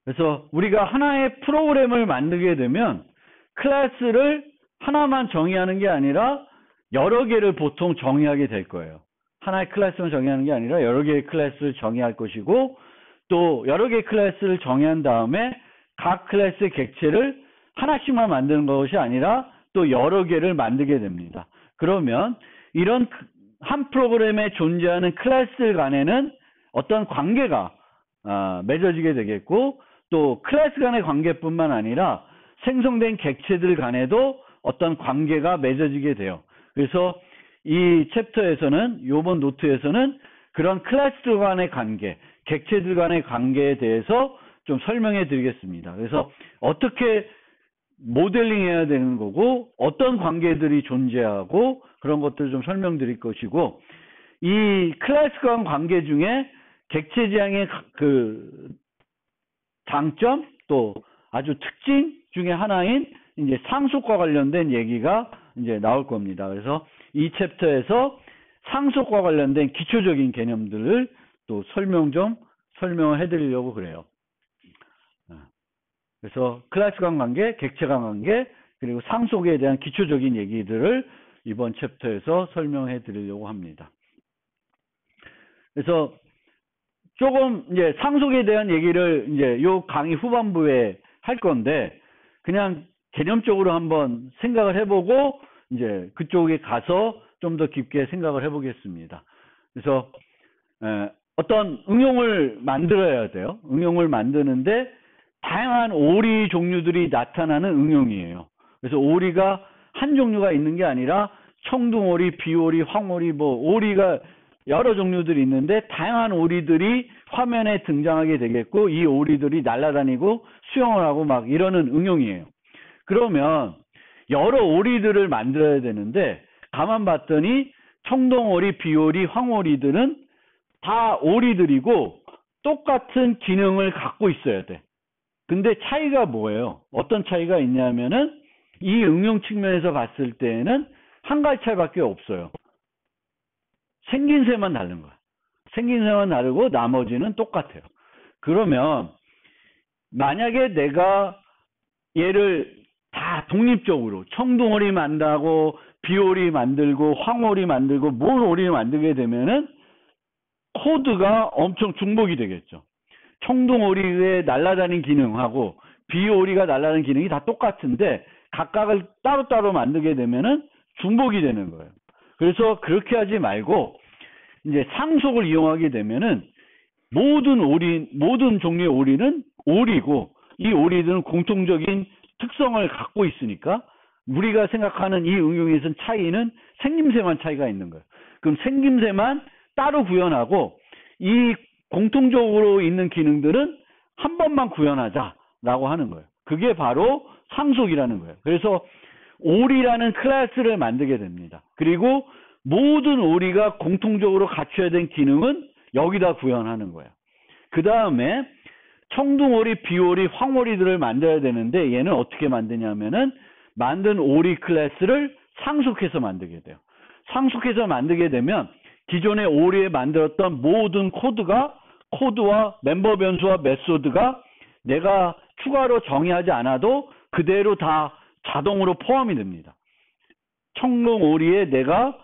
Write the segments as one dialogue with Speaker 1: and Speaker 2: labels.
Speaker 1: 그래서 우리가 하나의 프로그램을 만들게 되면 클래스를 하나만 정의하는 게 아니라 여러 개를 보통 정의하게 될 거예요. 하나의 클래스만 정의하는 게 아니라 여러 개의 클래스를 정의할 것이고, 또 여러 개의 클래스를 정의한 다음에 각 클래스의 객체를 하나씩만 만드는 것이 아니라 또 여러 개를 만들게 됩니다. 그러면 이런 한 프로그램에 존재하는 클래스 간에는 어떤 관계가 맺어지게 되겠고, 또 클래스 간의 관계뿐만 아니라 생성된 객체들 간에도 어떤 관계가 맺어지게 돼요. 그래서 이 챕터에서는, 이번 노트에서는 그런 클래스들 간의 관계, 객체들 간의 관계에 대해서 좀 설명해 드리겠습니다. 그래서 어떻게 모델링 해야 되는 거고, 어떤 관계들이 존재하고, 그런 것들을 좀 설명드릴 것이고, 이 클래스 간 관계 중에 객체 지향의 그 장점, 또 아주 특징 중에 하나인 이제 상속과 관련된 얘기가 이제 나올 겁니다. 그래서 이 챕터에서 상속과 관련된 기초적인 개념들을 또 설명을 해드리려고 그래요. 그래서 클래스 간 관계, 객체 간 관계, 그리고 상속에 대한 기초적인 얘기들을 이번 챕터에서 설명해 드리려고 합니다. 그래서 조금 이제 상속에 대한 얘기를 이제 요 강의 후반부에 할 건데, 그냥 개념적으로 한번 생각을 해보고 이제 그쪽에 가서 좀 더 깊게 생각을 해보겠습니다. 그래서 어떤 응용을 만들어야 돼요. 응용을 만드는데 다양한 오리 종류들이 나타나는 응용이에요. 그래서 오리가 한 종류가 있는 게 아니라 청둥오리, 비오리, 황오리, 오리가 여러 종류들이 있는데 다양한 오리들이 화면에 등장하게 되겠고, 이 오리들이 날아다니고 수영을 하고 막 이러는 응용이에요. 그러면 여러 오리들을 만들어야 되는데, 가만 봤더니 청둥오리, 비오리, 황오리들은 다 오리들이고 똑같은 기능을 갖고 있어야 돼. 근데 차이가 뭐예요? 어떤 차이가 있냐면은, 이 응용 측면에서 봤을 때에는 한 가지 차이밖에 없어요. 생긴새만 다른 거야. 생긴새만 다르고 나머지는 똑같아요. 그러면 만약에 내가 얘를 다 독립적으로 청둥오리 만들고 비오리 만들고 황오리 만들고 뭔 오리 만들게 되면은 코드가 엄청 중복이 되겠죠. 청둥오리의 날아다니는 기능하고 비오리가 날아다니는 기능이 다 똑같은데 각각을 따로따로 만들게 되면은 중복이 되는 거예요. 그래서 그렇게 하지 말고 이제 상속을 이용하게 되면은 모든 종류의 오리는 오리고, 이 오리들은 공통적인 특성을 갖고 있으니까 우리가 생각하는 이 응용에서는 차이는 생김새만 차이가 있는 거예요. 그럼 생김새만 따로 구현하고 이 공통적으로 있는 기능들은 한 번만 구현하자라고 하는 거예요. 그게 바로 상속이라는 거예요. 그래서 오리라는 클래스를 만들게 됩니다. 그리고 모든 오리가 공통적으로 갖춰야 된 기능은 여기다 구현하는 거예요. 그 다음에 청둥오리, 비오리, 황오리들을 만들어야 되는데, 얘는 어떻게 만드냐면은 만든 오리 클래스를 상속해서 만들게 돼요. 상속해서 만들게 되면 기존의 오리에 만들었던 모든 코드와 멤버 변수와 메소드가 내가 추가로 정의하지 않아도 그대로 다 자동으로 포함이 됩니다. 청둥오리에 내가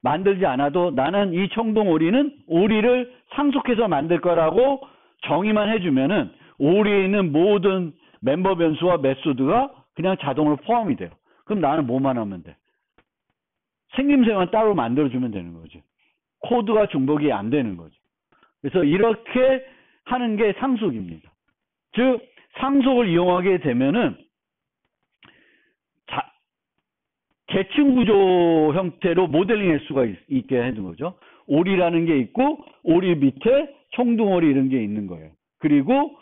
Speaker 1: 만들지 않아도 나는 이 청둥오리는 오리를 상속해서 만들 거라고 정의만 해주면은 오리에 있는 모든 멤버 변수와 메소드가 그냥 자동으로 포함이 돼요. 그럼 나는 뭐만 하면 돼? 생김새만 따로 만들어주면 되는 거지. 코드가 중복이 안 되는 거지. 그래서 이렇게 하는 게 상속입니다. 즉, 상속을 이용하게 되면은 계층 구조 형태로 모델링 할 수가 있게 해준 거죠. 오리라는 게 있고, 오리 밑에 청둥오리 이런 게 있는 거예요. 그리고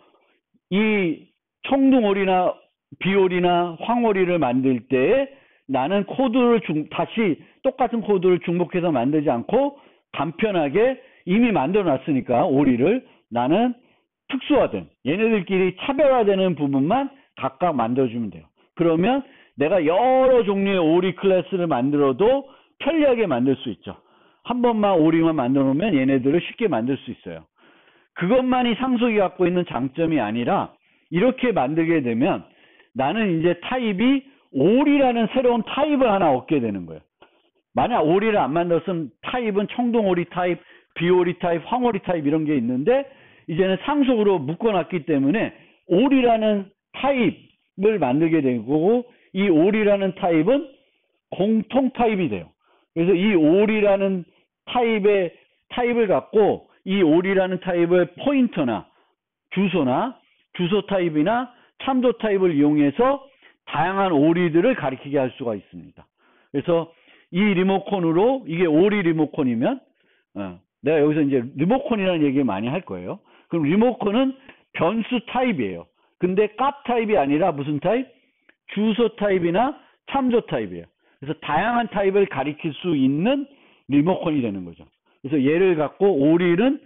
Speaker 1: 이 청둥오리나 비오리나 황오리를 만들 때 나는 코드를 다시 똑같은 코드를 중복해서 만들지 않고 간편하게 이미 만들어 놨으니까 오리를 나는 특수화된, 얘네들끼리 차별화되는 부분만 각각 만들어주면 돼요. 그러면 내가 여러 종류의 오리 클래스를 만들어도 편리하게 만들 수 있죠. 한 번만 오리만 만들어 놓으면 얘네들을 쉽게 만들 수 있어요. 그것만이 상속이 갖고 있는 장점이 아니라 이렇게 만들게 되면 나는 이제 타입이 올이라는 새로운 타입을 하나 얻게 되는 거예요. 만약 오리를 안 만들었으면 타입은 청동오리 타입, 비오리 타입, 황오리 타입 이런 게 있는데 이제는 상속으로 묶어놨기 때문에 오리라는 타입을 만들게 되고 이 오리라는 타입은 공통 타입이 돼요. 그래서 이 오리라는 타입을 갖고 이 오리라는 타입을 포인터나 주소나 주소 타입이나 참조 타입을 이용해서 다양한 오리들을 가리키게 할 수가 있습니다. 그래서 이 리모컨으로 이게 오리 리모컨이면 내가 여기서 이제 리모컨이라는 얘기 많이 할 거예요. 그럼 리모컨은 변수 타입이에요. 근데 값 타입이 아니라 무슨 타입? 주소 타입이나 참조 타입이에요. 그래서 다양한 타입을 가리킬 수 있는 리모컨이 되는 거죠. 그래서 얘를 갖고 오리는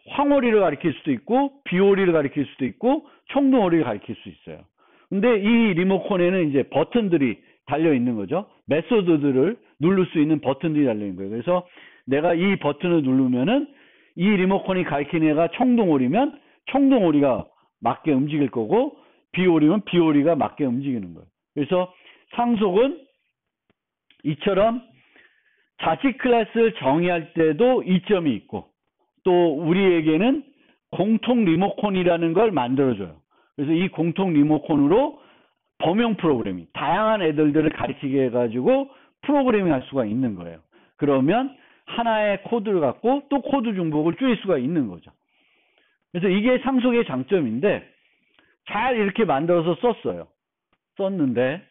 Speaker 1: 황오리를 가리킬 수도 있고 비오리를 가리킬 수도 있고 청동오리를 가리킬 수 있어요. 근데 이 리모컨에는 이제 버튼들이 달려 있는 거죠. 메소드들을 누를 수 있는 버튼들이 달려 있는 거예요. 그래서 내가 이 버튼을 누르면은 이 리모컨이 가리키는 애가 청동오리면 청동오리가 맞게 움직일 거고 비오리면 비오리가 맞게 움직이는 거예요. 그래서 상속은 이처럼 자식 클래스를 정의할 때도 이점이 있고 또 우리에게는 공통 리모컨이라는 걸 만들어줘요. 그래서 이 공통 리모컨으로 범용 프로그래밍, 다양한 애들을 가리키게 해가지고 프로그래밍 할 수가 있는 거예요. 그러면 하나의 코드를 갖고 또 코드 중복을 줄일 수가 있는 거죠. 그래서 이게 상속의 장점인데 잘 이렇게 만들어서 썼는데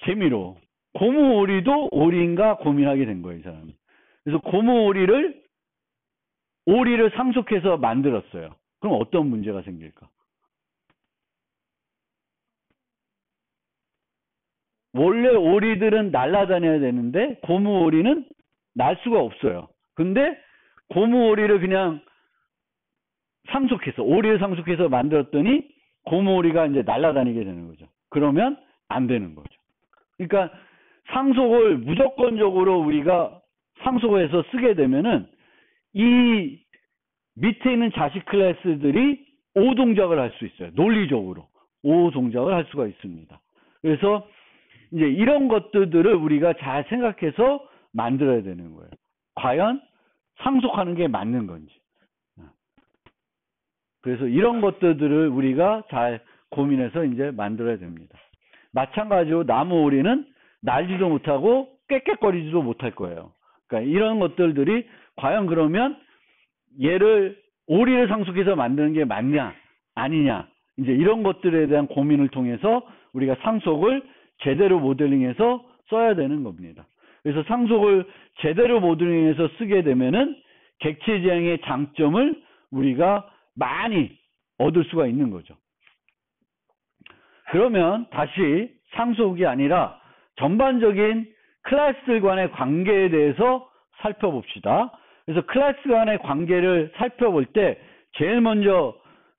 Speaker 1: 재미로 고무오리도 오리인가 고민하게 된 거예요, 이 사람이. 그래서 고무오리를 상속해서 만들었어요. 그럼 어떤 문제가 생길까? 원래 오리들은 날아다녀야 되는데 고무오리는 날 수가 없어요. 근데 고무오리를 그냥 오리를 상속해서 만들었더니 고무오리가 이제 날아다니게 되는 거죠. 그러면 안 되는 거죠. 그러니까 상속을 무조건적으로 우리가 상속해서 쓰게 되면은 이 밑에 있는 자식 클래스들이 O 동작을 할 수 있어요. 논리적으로 O 동작을 할 수가 있습니다. 그래서 이제 이런 것들을 우리가 잘 생각해서 만들어야 되는 거예요. 과연 상속하는 게 맞는 건지. 그래서 이런 것들을 우리가 잘 고민해서 이제 만들어야 됩니다. 마찬가지로 나무 오리는 날지도 못하고 꽥꽥거리지도 못할 거예요. 그러니까 이런 것들이 과연 그러면 얘를 오리를 상속해서 만드는 게 맞냐 아니냐 이제 이런 것들에 대한 고민을 통해서 우리가 상속을 제대로 모델링해서 써야 되는 겁니다. 그래서 상속을 제대로 모델링해서 쓰게 되면은 객체지향의 장점을 우리가 많이 얻을 수가 있는 거죠. 그러면 다시 상속이 아니라 전반적인 클래스들 간의 관계에 대해서 살펴봅시다. 그래서 클래스 간의 관계를 살펴볼 때 제일 먼저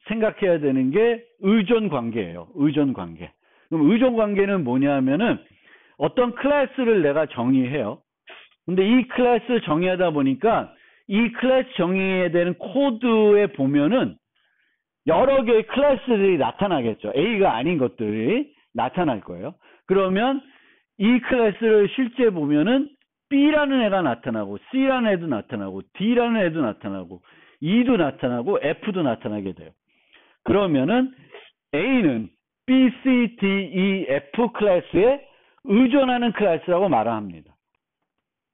Speaker 1: 생각해야 되는 게 의존 관계예요. 의존 관계. 그럼 의존 관계는 뭐냐 하면은 어떤 클래스를 내가 정의해요. 근데 이 클래스를 정의하다 보니까 이 클래스 정의에 대한 코드에 보면은 여러 개의 클래스들이 나타나겠죠. A가 아닌 것들이 나타날 거예요. 그러면 이 클래스를 실제 보면은 B라는 애가 나타나고 C라는 애도 나타나고 D라는 애도 나타나고 E도 나타나고 F도 나타나게 돼요. 그러면은 A는 B, C, D, E, F 클래스에 의존하는 클래스라고 말합니다.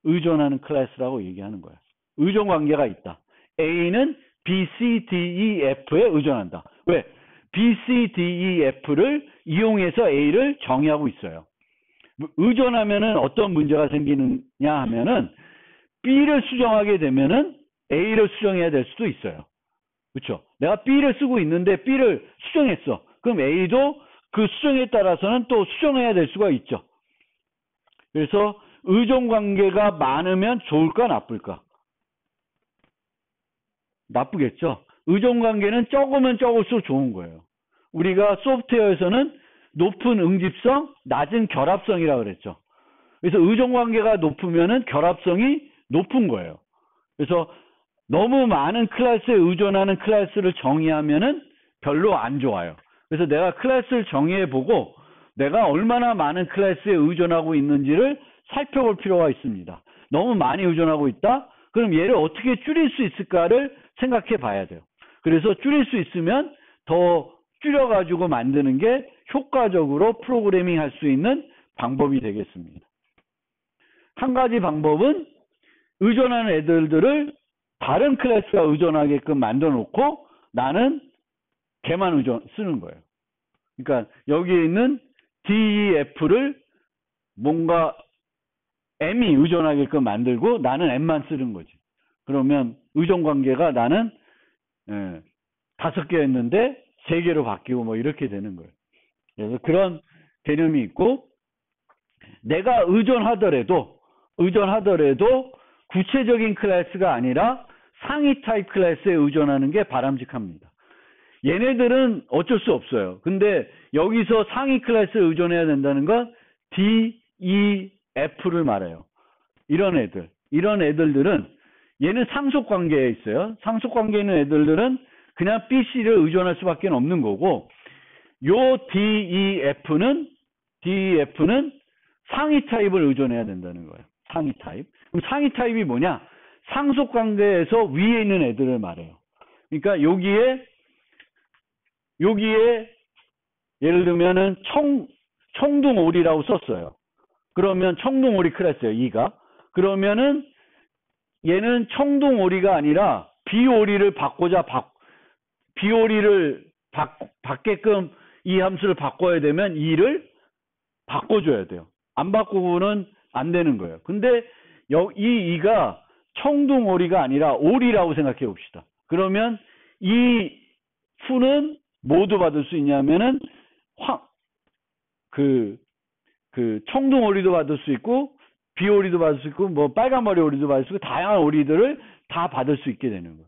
Speaker 1: 의존하는 클래스라고 얘기하는 거예요. 의존 관계가 있다. A는 B, C, D, E, F에 의존한다. 왜? B, C, D, E, F를 이용해서 A를 정의하고 있어요. 의존하면은 어떤 문제가 생기느냐 하면은 B를 수정하게 되면은 A를 수정해야 될 수도 있어요. 그렇죠? 내가 B를 쓰고 있는데 B를 수정했어. 그럼 A도 그 수정에 따라서는 또 수정해야 될 수가 있죠. 그래서 의존 관계가 많으면 좋을까 나쁠까? 나쁘겠죠. 의존 관계는 적으면 적을수록 좋은 거예요. 우리가 소프트웨어에서는 높은 응집성, 낮은 결합성이라고 그랬죠. 그래서 의존 관계가 높으면은 결합성이 높은 거예요. 그래서 너무 많은 클래스에 의존하는 클래스를 정의하면은 별로 안 좋아요. 그래서 내가 클래스를 정의해보고 내가 얼마나 많은 클래스에 의존하고 있는지를 살펴볼 필요가 있습니다. 너무 많이 의존하고 있다? 그럼 얘를 어떻게 줄일 수 있을까를 생각해 봐야 돼요. 그래서 줄일 수 있으면 더 줄여가지고 만드는 게 효과적으로 프로그래밍 할 수 있는 방법이 되겠습니다. 한 가지 방법은 의존하는 애들을 다른 클래스가 의존하게끔 만들어 놓고 나는 걔만 쓰는 거예요. 그러니까 여기에 있는 DEF를 뭔가 M이 의존하게끔 만들고 나는 M만 쓰는 거지. 그러면 의존 관계가 나는 5개였는데 3개로 바뀌고 뭐 이렇게 되는 거예요. 그래서 그런 개념이 있고, 내가 의존하더라도 구체적인 클래스가 아니라 상위 타입 클래스에 의존하는 게 바람직합니다. 얘네들은 어쩔 수 없어요. 근데 여기서 상위 클래스에 의존해야 된다는 건 D, E, F를 말해요. 이런 애들들은 얘는 상속 관계에 있어요. 상속 관계에 있는 애들들은 그냥 B, C를 의존할 수밖에 없는 거고, 요 D, E, F는 상위 타입을 의존해야 된다는 거예요. 상위 타입. 그럼 상위 타입이 뭐냐? 상속 관계에서 위에 있는 애들을 말해요. 그러니까 여기에 예를 들면은 청둥오리라고 썼어요. 그러면 청둥오리 클래스예요. E가. 그러면은 얘는 청둥오리가 아니라 비오리를 비오리를 받게끔 이 함수를 바꿔야 되면 E를 바꿔줘야 돼요. 안 바꾸고는 안 되는 거예요. 근데 이 E가 청둥오리가 아니라 오리라고 생각해 봅시다. 그러면 이 F는 모두 받을 수 있냐면은 청둥오리도 받을 수 있고 비오리도 받을 수 있고 뭐 빨간머리 오리도 받을 수 있고 다양한 오리들을 다 받을 수 있게 되는 거예요.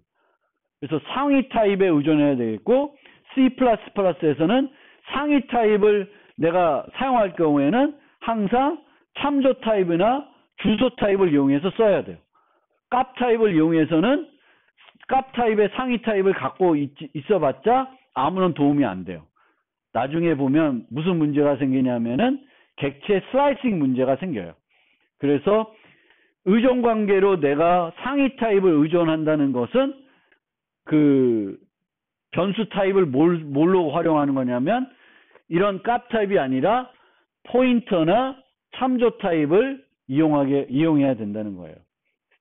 Speaker 1: 그래서 상위 타입에 의존해야 되겠고, C++에서는 상위 타입을 내가 사용할 경우에는 항상 참조 타입이나 주소 타입을 이용해서 써야 돼요. 값 타입을 이용해서는 값 타입의 상위 타입을 갖고 있어봤자 아무런 도움이 안 돼요. 나중에 보면 무슨 문제가 생기냐면은 객체 슬라이싱 문제가 생겨요. 그래서 의존 관계로 내가 상위 타입을 의존한다는 것은 그 변수 타입을 뭘로 활용하는 거냐면 이런 값 타입이 아니라 포인터나 참조 타입을 이용해야 된다는 거예요.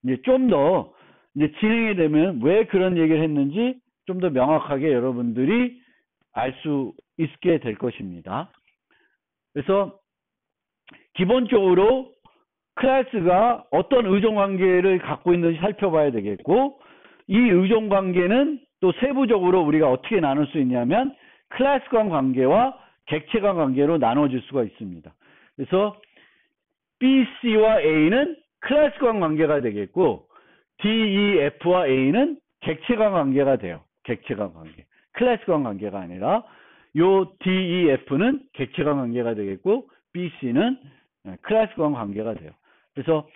Speaker 1: 이제 좀 더 진행이 되면 왜 그런 얘기를 했는지 좀 더 명확하게 여러분들이 알 수 있게 될 것입니다. 그래서 기본적으로 클래스가 어떤 의존 관계를 갖고 있는지 살펴봐야 되겠고, 이 의존 관계는 또 세부적으로 우리가 어떻게 나눌 수 있냐면 클래스 간 관계와 객체 간 관계로 나눠질 수가 있습니다. 그래서 B, C와 A는 클래스 간 관계가 되겠고, D, E, F와 A는 객체 간 관계가 돼요. 객체 간 관계. 클래스 간 관계가 아니라 요 D, E, F는 객체 간 관계가 되겠고, B, C는 클래스 간 관계가 돼요. 그래서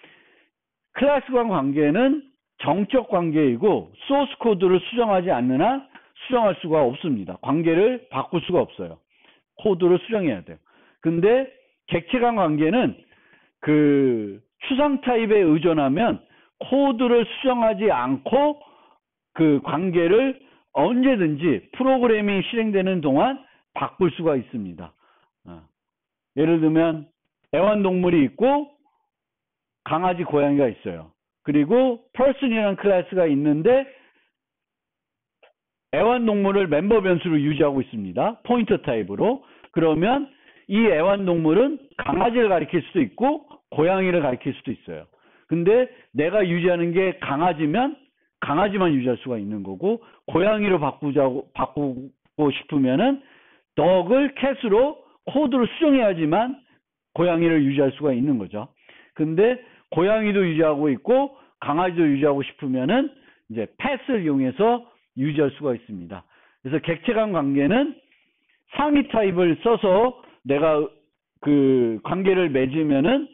Speaker 1: 클래스 간 관계는 정적 관계이고 소스 코드를 수정하지 않는 한 수정할 수가 없습니다. 관계를 바꿀 수가 없어요. 코드를 수정해야 돼요. 근데 객체 간 관계는 그 추상 타입에 의존하면 코드를 수정하지 않고 그 관계를 언제든지 프로그래밍이 실행되는 동안 바꿀 수가 있습니다. 예를 들면 애완동물이 있고 강아지, 고양이가 있어요. 그리고 person이라는 클래스가 있는데 애완동물을 멤버 변수로 유지하고 있습니다. 포인터 타입으로. 그러면 이 애완동물은 강아지를 가리킬 수도 있고 고양이를 가리킬 수도 있어요. 근데 내가 유지하는 게 강아지면 강아지만 유지할 수가 있는 거고, 고양이로 바꾸고 싶으면은 dog을 cat으로 코드를 수정해야지만 고양이를 유지할 수가 있는 거죠. 근데 고양이도 유지하고 있고 강아지도 유지하고 싶으면은 이제 패스를 이용해서 유지할 수가 있습니다. 그래서 객체 간 관계는 상위 타입을 써서 내가 그 관계를 맺으면은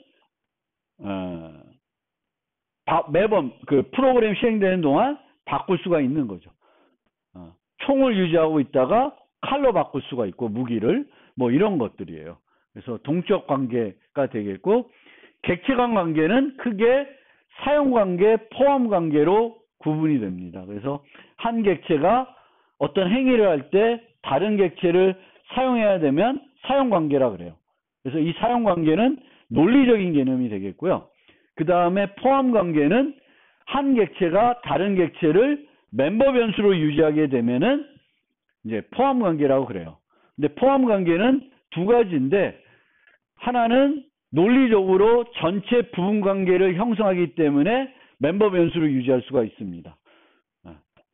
Speaker 1: 매번 그 프로그램 시행되는 동안 바꿀 수가 있는 거죠. 총을 유지하고 있다가 칼로 바꿀 수가 있고 무기를 뭐 이런 것들이에요. 그래서 동적 관계가 되겠고 객체간 관계는 크게 사용 관계, 포함 관계로 구분이 됩니다. 그래서 한 객체가 어떤 행위를 할 때 다른 객체를 사용해야 되면 사용 관계라 그래요. 그래서 이 사용 관계는 논리적인 개념이 되겠고요. 그 다음에 포함 관계는 한 객체가 다른 객체를 멤버 변수로 유지하게 되면은 이제 포함 관계라고 그래요. 근데 포함 관계는 두 가지인데 하나는 논리적으로 전체 부분 관계를 형성하기 때문에 멤버 변수를 유지할 수가 있습니다.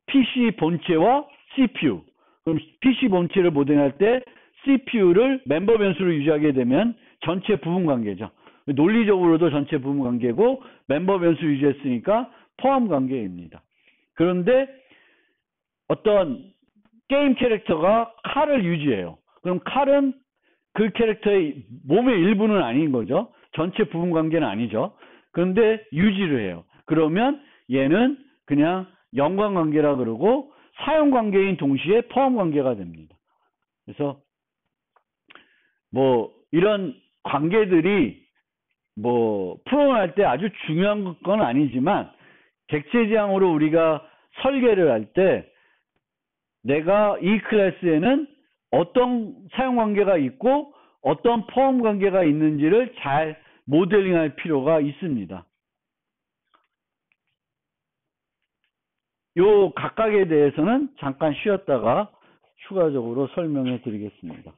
Speaker 1: PC 본체와 CPU. 그럼 PC 본체를 모델할 때 CPU를 멤버 변수로 유지하게 되면 전체 부분 관계죠. 논리적으로도 전체 부분 관계고 멤버 변수 유지했으니까 포함 관계입니다. 그런데 어떤 게임 캐릭터가 칼을 유지해요. 그럼 칼은 그 캐릭터의 몸의 일부는 아닌 거죠. 전체 부분 관계는 아니죠. 그런데 유지를 해요. 그러면 얘는 그냥 연관관계라 그러고 사용관계인 동시에 포함관계가 됩니다. 그래서 뭐 이런 관계들이 뭐 프로그램할 때 아주 중요한 건 아니지만 객체지향으로 우리가 설계를 할 때 내가 이 클래스에는 어떤 사용관계가 있고 어떤 포함관계가 있는지를 잘 모델링할 필요가 있습니다. 요 각각에 대해서는 잠깐 쉬었다가 추가적으로 설명해 드리겠습니다.